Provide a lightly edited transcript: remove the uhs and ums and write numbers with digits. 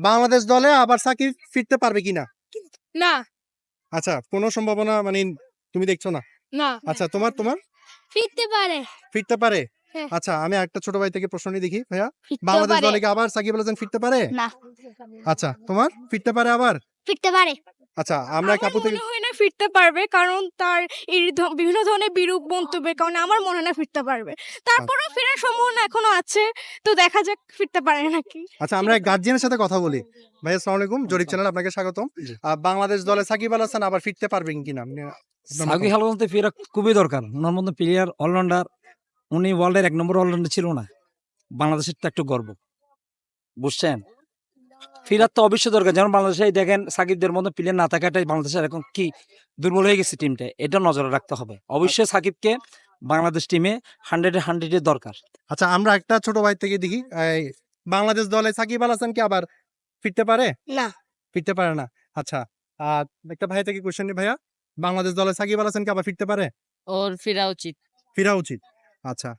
বাংলাদেশ দলে আবার সাকিব ফিরতে পারবে কিনা? না আচ্ছা, কোনো সম্ভাবনা মানে তুমি দেখছো না? না আচ্ছা, তোমার ফিরতে পারে ফিরতে পারে? হ্যাঁ। আচ্ছা, আমি একটা ছোট ভাই থেকে প্রশ্ন নিয়ে দেখি ভাইয়া। ফিরতে বাংলাদেশ পারে দলে কি আবার সাকিব আল হাসান ফিরতে পারে? না আচ্ছা, তোমার ফিরতে পারে আবার? ফিরতে পারে আচ্ছা, আমরা আমার কাপু থেকে মনে হয় না ফিরতে পারবে, কারণ তার এই বিভিন্ন ধরনের বিরূপ মন্তব্যের কারণে আমার মনে হয় না ফিরতে পারবে। তারপরেও ফেরার সম্ভাবনা এখনো আছে, তো দেখা যাক ফিরতে পারে নাকি। আচ্ছা, আমরা এক গার্জিয়ানের সাথে কথা বলি। ভাই আসসালামু আলাইকুম, জরিপ চ্যানেল আপনাকে স্বাগতম। বাংলাদেশ দলে সাকিব আল হাসান আবার ফিরতে পারবেন কিনা? আপনার সাকিব মতামত। আল হাসান ফেরা খুবই দরকার। ওনার মতো প্লেয়ার অলরাউন্ডার, উনি ওয়ার্ল্ডের 1 নম্বর অলরাউন্ডার ছিল না। বাংলাদেশের তো একটু গর্ব, বুঝছেন? ফেরার তো অবশ্যই দরকার। যেমন বাংলাদেশে এই দেখেন সাকিবদের মতো প্লেয়ার না থাকাটাই বাংলাদেশের এখন কি দুর্বল হয়ে গেছে টিমটা। এটা নজরে রাখতে হবে। অবশ্যই সাকিবকে বাংলাদেশ টিমে 100-এর দরকার। আচ্ছা, আমরা একটা ছোট ভাই থেকে দেখি। এই বাংলাদেশ দলে সাকিব আল হাসান কি আবার ফিরতে পারে? না ফিরতে পারে না। আচ্ছা, আর একটা ভাই থেকে কোশ্চেন নি ভাইয়া। বাংলাদেশ দলে সাকিব আল হাসান কি আবার ফিরতে পারে? ওর ফেরা উচিত। ফিরা উচিত। আচ্ছা,